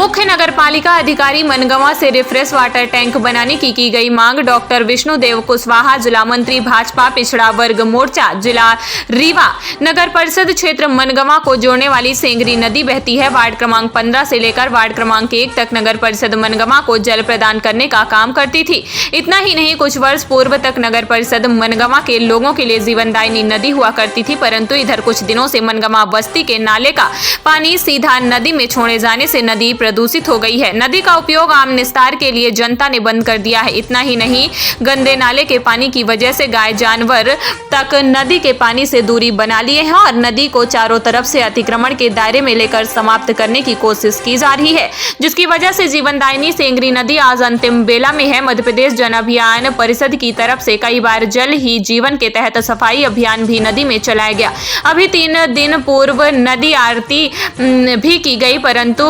मुख्य नगरपालिका अधिकारी मनगवा से रिफ्रेश वाटर टैंक बनाने की गई मांग। डॉक्टर विष्णुदेव कुशवाहा, जिला मंत्री भाजपा पिछड़ा वर्ग मोर्चा, जिला रीवा। नगर परिषद क्षेत्र मनगवा को जोड़ने वाली सेंगरी नदी बहती है। वार्ड क्रमांक 15 से लेकर वार्ड क्रमांक 1 तक नगर परिषद मनगवा को जल प्रदान करने का काम करती थी। इतना ही नहीं, कुछ वर्ष पूर्व तक नगर परिषद मनगवा के लोगों के लिए जीवनदायिनी नदी हुआ करती थी, परंतु इधर कुछ दिनों से मनगवा बस्ती के नाले का पानी सीधा नदी में छोड़े जाने से नदी प्रदूषित हो गई है। नदी का उपयोग आम निस्तार के लिए जनता ने बंद कर दिया है। इतना ही नहीं, गंदे नाले के पानी की वजह से गाय जानवर तक नदी के पानी से दूरी बना लिए हैं और नदी को चारों तरफ से अतिक्रमण के दायरे में लेकर समाप्त करने की कोशिश की जा रही है, जिसकी वजह से जीवनदायिनी सेंगरी नदी आज अंतिम बेला में है। मध्य प्रदेश जन अभियान परिषद की तरफ से कई बार जल ही जीवन के तहत सफाई अभियान भी नदी में चलाया गया। अभी 3 दिन पूर्व नदी आरती भी की गई, परंतु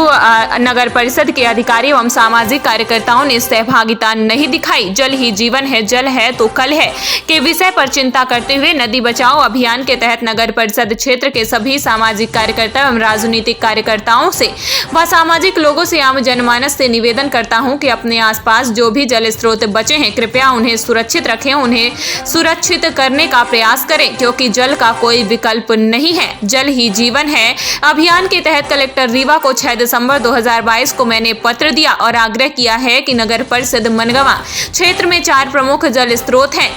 नगर परिषद के अधिकारी एवं सामाजिक कार्यकर्ताओं ने सहभागिता नहीं दिखाई। जल ही जीवन है, जल है तो कल है के विषय पर चिंता करते हुए नदी बचाओ अभियान के तहत नगर परिषद क्षेत्र के सभी सामाजिक कार्यकर्ता एवं राजनीतिक कार्यकर्ताओं से व सामाजिक लोगों से आम जनमानस से निवेदन करता हूं कि अपने आसपास जो भी जल स्रोत बचे हैं, कृपया उन्हें सुरक्षित रखें, उन्हें सुरक्षित करने का प्रयास करें, क्योंकि जल का कोई विकल्प नहीं है। जल ही जीवन है अभियान के तहत कलेक्टर रीवा को 6 दिसंबर 2022 को मैंने पत्र दिया और आग्रह किया है कि नगर परिषद मनगवा क्षेत्र में 4 प्रमुख जल स्रोत हैं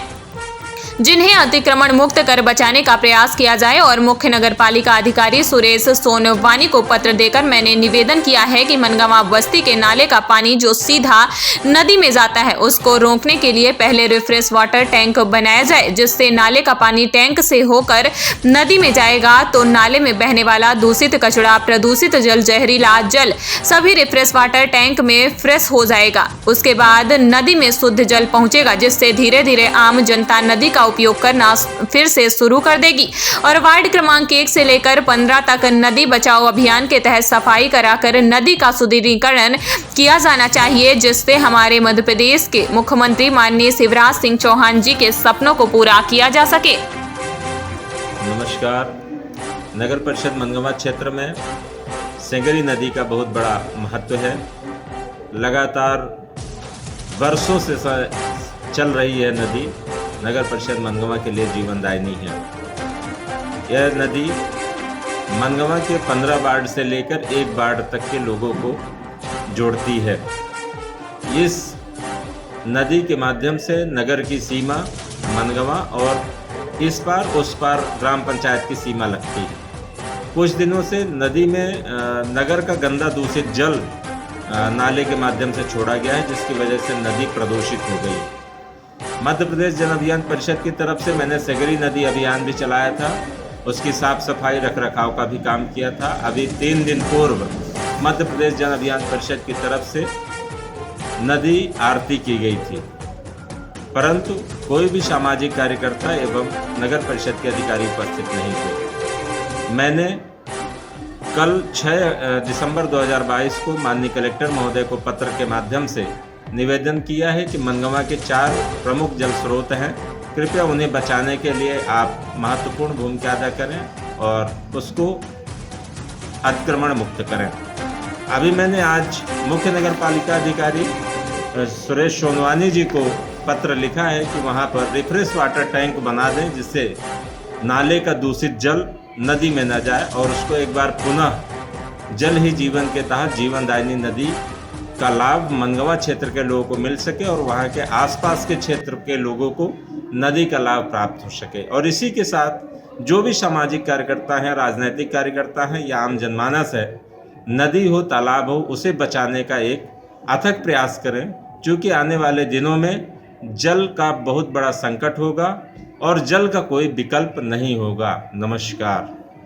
जिन्हें अतिक्रमण मुक्त कर बचाने का प्रयास किया जाए और मुख्य नगरपालिका अधिकारी सुरेश सोनवानी को पत्र देकर मैंने निवेदन किया है कि मनगवा बस्ती के नाले का पानी जो सीधा नदी में जाता है, उसको रोकने के लिए पहले रिफ्रेश वाटर टैंक बनाया जाए, जिससे नाले का पानी टैंक से होकर नदी में जाएगा तो नाले में बहने वाला दूषित कचरा, प्रदूषित जल, जहरीला जल सभी रिफ्रेश वाटर टैंक में फ्रेश हो जाएगा। उसके बाद नदी में शुद्ध जल पहुंचेगा, जिससे धीरे धीरे आम जनता नदी का उपयोग करना फिर से शुरू कर देगी और वार्ड क्रमांक 1 से लेकर 15 तक नदी बचाओ अभियान के तहत सफाई कराकर नदी का सुदृढ़ीकरण किया जाना चाहिए, जिससे हमारे मध्य प्रदेश के मुख्यमंत्री माननीय शिवराज सिंह चौहान जी के सपनों को पूरा किया जा सके। नमस्कार। नगर परिषद मनगवा क्षेत्र में सेंगरी नदी का बहुत बड़ा महत्व है। लगातार वर्षों से चल रही है नदी। नगर परिषद मनगवा के लिए जीवनदायिनी है। यह नदी मनगवा के 15 वार्ड से लेकर 1 वार्ड तक के लोगों को जोड़ती है। इस नदी के माध्यम से नगर की सीमा मनगवा और इस पार उस पार ग्राम पंचायत की सीमा लगती है। कुछ दिनों से नदी में नगर का गंदा दूषित जल नाले के माध्यम से छोड़ा गया है, जिसकी वजह से नदी प्रदूषित हो गई। मध्य प्रदेश जन अभियान परिषद की तरफ से मैंने सेंगरी नदी अभियान भी चलाया था, उसकी साफ सफाई रख रखाव का भी काम किया था। अभी 3 दिन पूर्व मध्य प्रदेश जन अभियान परिषद की तरफ से नदी आरती की गई थी, परंतु कोई भी सामाजिक कार्यकर्ता एवं नगर परिषद के अधिकारी उपस्थित नहीं थे। मैंने कल 6 दिसंबर 2022 को माननीय कलेक्टर महोदय को पत्र के माध्यम से निवेदन किया है कि मनगवा के 4 प्रमुख जल स्रोत हैं, कृपया उन्हें बचाने के लिए आप महत्वपूर्ण भूमिका अदा करें और उसको अतिक्रमण मुक्त करें। अभी मैंने आज मुख्य नगरपालिका अधिकारी सुरेश सोनवानी जी को पत्र लिखा है कि वहां पर रिफ्रेश वाटर टैंक बना दें, जिससे नाले का दूषित जल नदी में न जाए और उसको एक बार पुनः जल ही जीवन के तहत जीवनदायिनी नदी का लाभ मनगवा क्षेत्र के लोगों को मिल सके और वहाँ के आसपास के क्षेत्र के लोगों को नदी का लाभ प्राप्त हो सके। और इसी के साथ जो भी सामाजिक कार्यकर्ता हैं, राजनीतिक कार्यकर्ता हैं या आम जनमानस है, नदी हो तालाब हो, उसे बचाने का एक अथक प्रयास करें, क्योंकि आने वाले दिनों में जल का बहुत बड़ा संकट होगा और जल का कोई विकल्प नहीं होगा। नमस्कार।